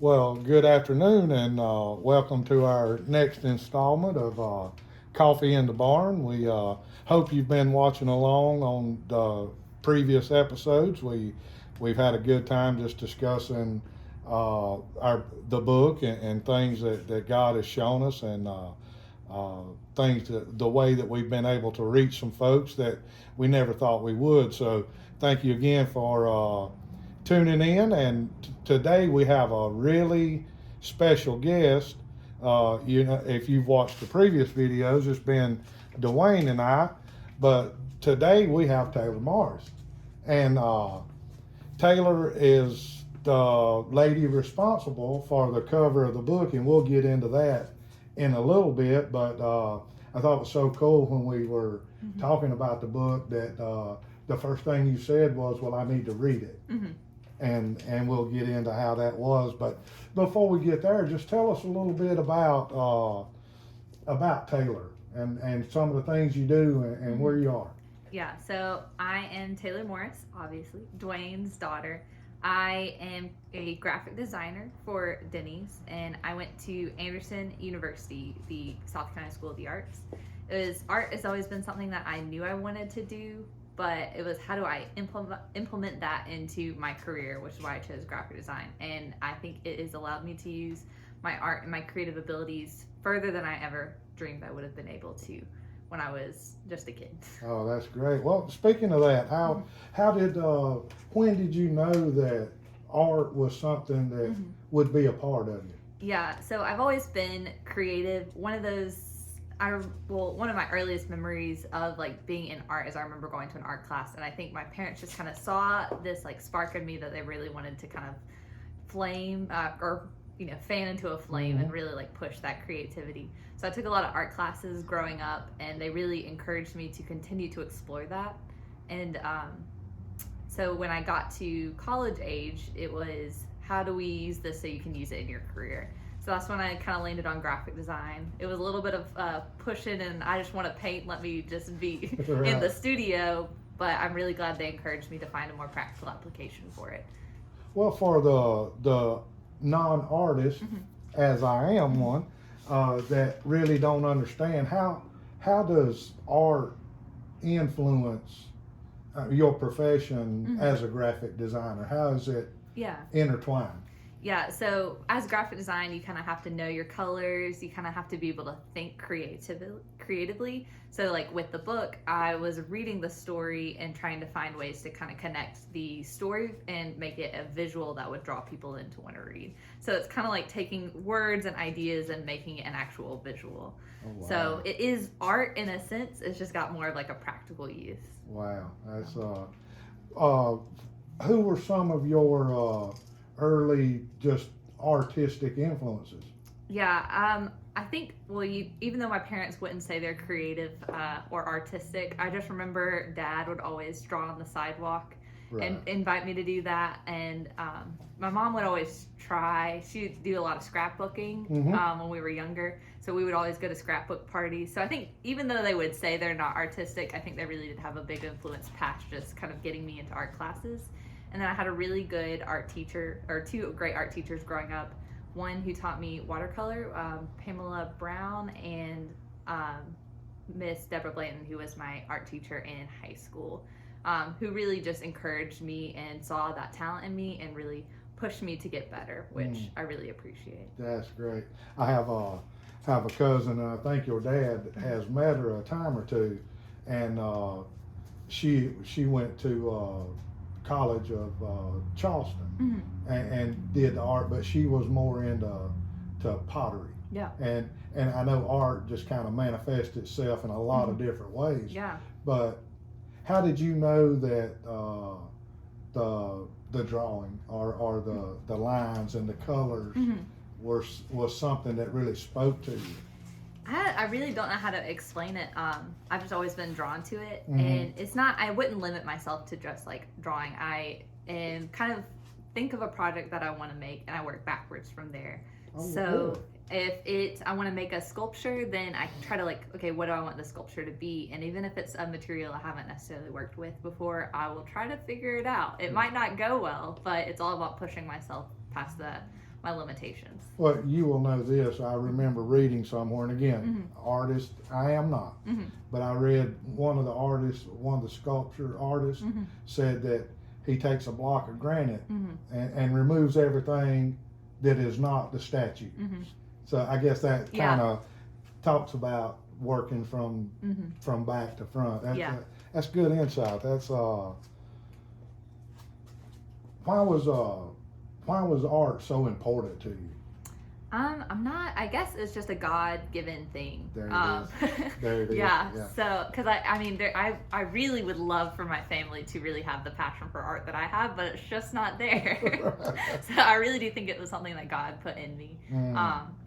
Well, good afternoon and welcome to our next installment of Coffee in the Barn. We hope you've been watching along on the previous episodes. We've had a good time just discussing the book and things that God has shown us and uh, the way that we've been able to reach some folks that we never thought we would. So thank you again for tuning in. And today we have a really special guest. If you've watched the previous videos, it's been Dwayne and I, but today we have Taylor Morris, and Taylor is the lady responsible for the cover of the book, and we'll get into that in a little bit. But I thought it was so cool when we were talking about the book that the first thing you said was, "Well, I need to read it." And we'll get into how that was. But before we get there, just tell us a little bit about Taylor and some of the things you do and where you are. Yeah, so I am Taylor Morris, obviously, Dwayne's daughter. I am a graphic designer for Denny's, and I went to Anderson University, the South Carolina School of the Arts. Art has always been something that I knew I wanted to do, but it was how do I implement that into my career, which is why I chose graphic design. And I think it has allowed me to use my art and my creative abilities further than I ever dreamed I would have been able to when I was just a kid. Oh, that's great. Well, speaking of that, how did when did you know that art was something that would be a part of you? Yeah, so I've always been creative. One of my earliest memories of like being in art is I remember going to an art class, and I think my parents just kind of saw this like spark in me that they really wanted to kind of flame or fan into a flame and really like push that creativity. So I took a lot of art classes growing up, and they really encouraged me to continue to explore that. And so when I got to college age, it was how do we use this so you can use it in your career. So that's when I kind of landed on graphic design. It was a little bit of pushing, and I just want to paint. Let me just be Right. in the studio. But I'm really glad they encouraged me to find a more practical application for it. Well, for the non-artist, as I am one, that really don't understand how does art influence your profession as a graphic designer? How is it Yeah. intertwined? Yeah, so as graphic design, you kind of have to know your colors. You kind of have to be able to think creatively. So, like with the book, I was reading the story and trying to find ways to kind of connect the story and make it a visual that would draw people in to want to read. So it's kind of like taking words and ideas and making it an actual visual. Oh, wow. So it is art in a sense. It's just got more of like a practical use. Wow, that's uh, who were some of your early just artistic influences? Yeah, I think, even though my parents wouldn't say they're creative or artistic, I just remember Dad would always draw on the sidewalk and Right. invite me to do that. And my mom would always try, she'd do a lot of scrapbooking when we were younger. So we would always go to scrapbook parties. So I think even though they would say they're not artistic, I think they really did have a big influence past just kind of getting me into art classes. And then I had a really good art teacher, or two great art teachers growing up. One who taught me watercolor, Pamela Brown, and Miss Deborah Blanton, who was my art teacher in high school, who really just encouraged me and saw that talent in me and really pushed me to get better, which I really appreciate. That's great. I have a cousin, and I think your dad has met her a time or two, and she went to College of Charleston and did the art, but she was more into pottery. Yeah. And I know art just kind of manifests itself in a lot of different ways. Yeah. But how did you know that the drawing or the lines and the colors was something that really spoke to you? I really don't know how to explain it. I've just always been drawn to it, and it's not. I wouldn't limit myself to just like drawing. I am kind of think of a project that I want to make, and I work backwards from there. Oh, So if I want to make a sculpture, then I try to like, okay, what do I want the sculpture to be? And even if it's a material I haven't necessarily worked with before, I will try to figure it out. It might not go well, but it's all about pushing myself past my limitations. Well, you will know this. I remember reading somewhere, and again, artist, I am not, but I read one of the sculpture artists said that he takes a block of granite and removes everything that is not the statue. So I guess that kind of talks about working from back to front. That's good insight. That's why was art so important to you? I'm not. I guess it's just a God-given thing. There it is. There it is. Yeah. So, because I mean, I really would love for my family to really have the passion for art that I have, but it's just not there. So I really do think it was something that God put in me.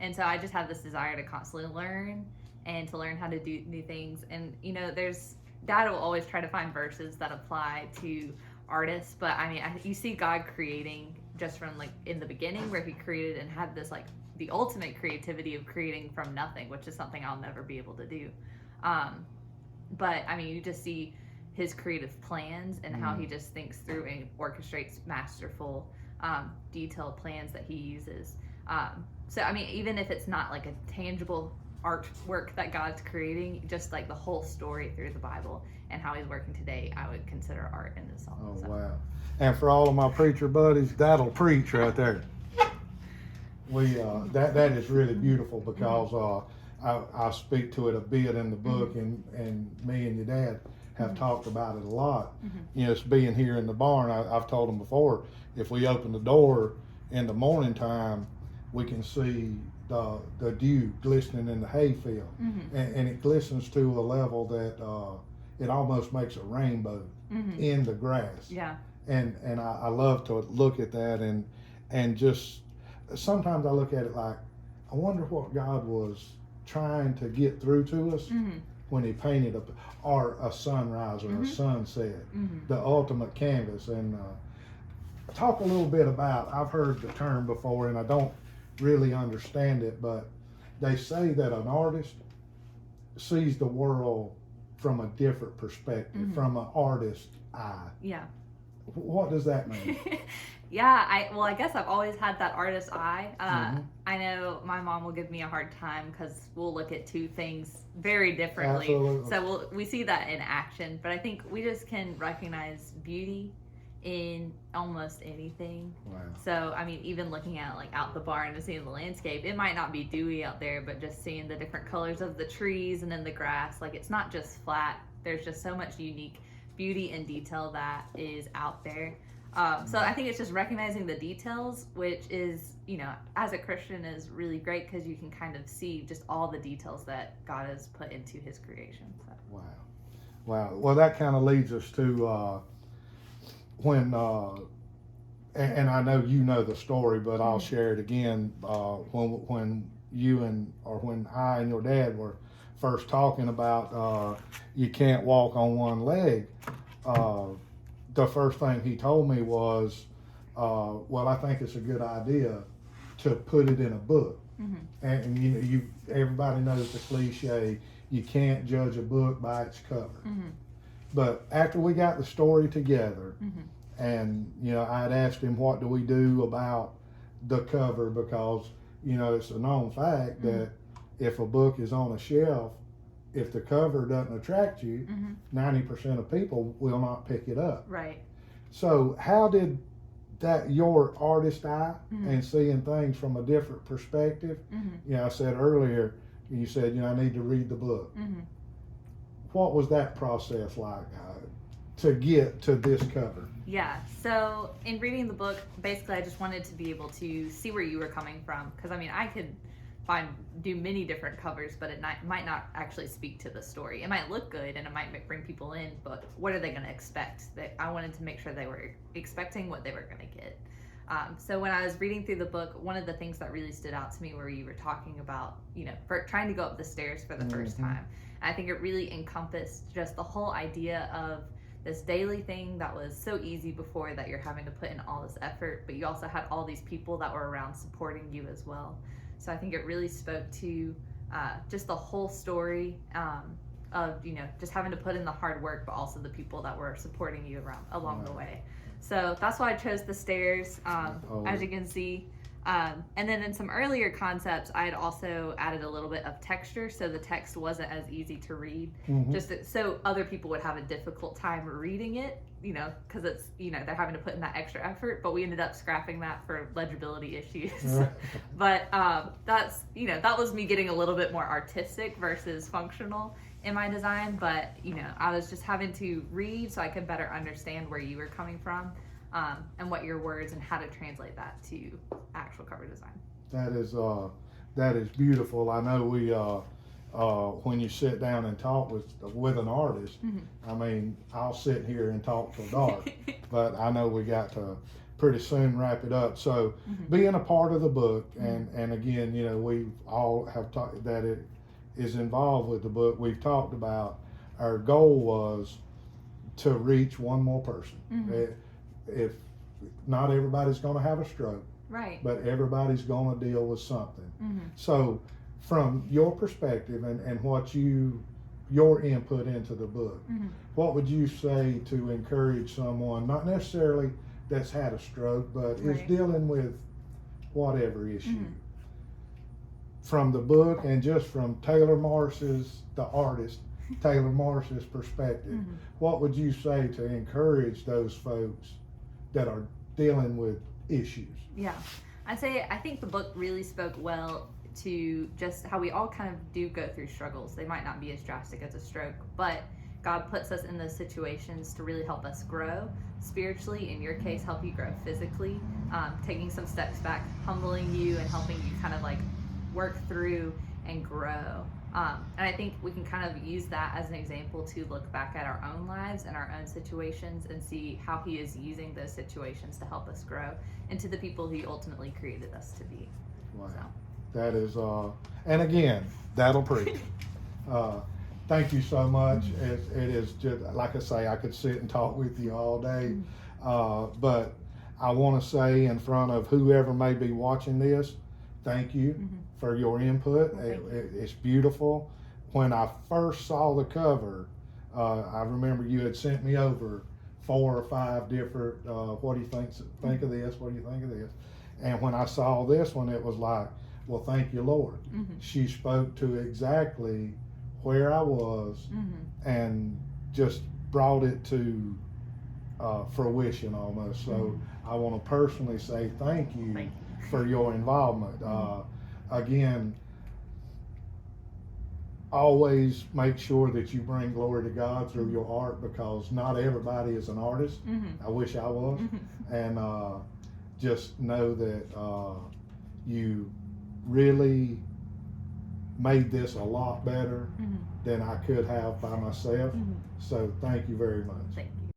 And so I just have this desire to constantly learn and to learn how to do new things. And Dad will always try to find verses that apply to artists, but I mean, you see God creating just from like in the beginning where he created and had this like the ultimate creativity of creating from nothing, which is something I'll never be able to do. But I mean, you just see his creative plans and how he just thinks through and orchestrates masterful, detailed plans that he uses. So I mean, even if it's not like a tangible artwork that God's creating, just like the whole story through the Bible and how he's working today, I would consider art in this song. Oh, wow. And for all of my preacher buddies, that'll preach right there. That is really beautiful because I speak to it a bit in the book, and me and your dad have talked about it a lot. You know, it's being here in the barn. I've told them before, if we open the door in the morning time, we can see the dew glistening in the hayfield, and it glistens to a level that it almost makes a rainbow in the grass. Yeah. And I love to look at that, and just sometimes I look at it like, I wonder what God was trying to get through to us when he painted a sunrise or a sunset, the ultimate canvas. And talk a little bit about, I've heard the term before and I don't really understand it, but they say that an artist sees the world from a different perspective, from an artist's eye. Yeah. What does that mean? Yeah, I guess I've always had that artist eye. I know my mom will give me a hard time because we'll look at two things very differently. Absolutely. So we see that in action, but I think we just can recognize beauty in almost anything. Wow. So I mean, even looking at like out the barn and seeing the landscape, it might not be dewy out there, but just seeing the different colors of the trees and then the grass, like it's not just flat. There's just so much unique beauty and detail that is out there. So I think it's just recognizing the details, which is, you know, as a Christian is really great because you can kind of see just all the details that God has put into his creation. So. Wow. Well, that kind of leads us to when, and I know you know the story, but I'll share it again. When when I and your dad were first talking about you can't walk on one leg, the first thing he told me was, well, I think it's a good idea to put it in a book. And you know, everybody knows the cliche, you can't judge a book by its cover. But after we got the story together, and you know, I'd asked him, what do we do about the cover? Because you know, it's a known fact that if a book is on a shelf, if the cover doesn't attract you, 90% of people will not pick it up. Right. So how did that, your artist eye and seeing things from a different perspective, you know, I said earlier, you said, you know, I need to read the book. What was that process like to get to this cover? Yeah, so in reading the book, basically I just wanted to be able to see where you were coming from, because I mean, I could do many different covers, but it might not actually speak to the story. It might look good and it might bring people in, but what are they going to expect? I wanted to make sure they were expecting what they were going to get. So when I was reading through the book, one of the things that really stood out to me where you were talking about, you know, for trying to go up the stairs for the first time. I think it really encompassed just the whole idea of this daily thing that was so easy before, that you're having to put in all this effort, but you also had all these people that were around supporting you as well. So I think it really spoke to just the whole story of, you know, just having to put in the hard work, but also the people that were supporting you along the way. So that's why I chose the stairs. As you can see, And then in some earlier concepts, I had also added a little bit of texture so the text wasn't as easy to read, so other people would have a difficult time reading it, because it's, they're having to put in that extra effort, but we ended up scrapping that for legibility issues. But that's, that was me getting a little bit more artistic versus functional in my design, but, I was just having to read so I could better understand where you were coming from. And what your words and how to translate that to actual cover design. That is beautiful. I know we when you sit down and talk with an artist, I mean, I'll sit here and talk till dark, but I know we got to pretty soon wrap it up. So being a part of the book, and again, we all have talked that it is involved with the book. We've talked about our goal was to reach one more person. If not everybody's going to have a stroke, right, but everybody's going to deal with something. So from your perspective and what your input into the book, what would you say to encourage someone, not necessarily that's had a stroke, but is dealing with whatever issue? From the book and just from Taylor Morris's, the artist, Taylor Morris's perspective, what would you say to encourage those folks that are dealing with issues? Yeah, I think the book really spoke well to just how we all kind of do go through struggles. They might not be as drastic as a stroke, but God puts us in those situations to really help us grow spiritually. In your case, help you grow physically, taking some steps back, humbling you and helping you kind of like work through and grow. And I think we can kind of use that as an example to look back at our own lives and our own situations and see how He is using those situations to help us grow into the people He ultimately created us to be. Wow. So. That is, and again, that'll preach. Thank you so much. It is just, like I say, I could sit and talk with you all day, but I want to say in front of whoever may be watching this, thank you for your input. It's beautiful. When I first saw the cover, I remember you had sent me over 4 or 5 different, what do you think of this? What do you think of this? And when I saw this one, it was like, well, thank you, Lord. She spoke to exactly where I was and just brought it to fruition almost. So I want to personally say thank you for your involvement. Again, always make sure that you bring glory to God through your art, because not everybody is an artist. I wish I was. And just know that you really made this a lot better than I could have by myself. So thank you very much. Thank you.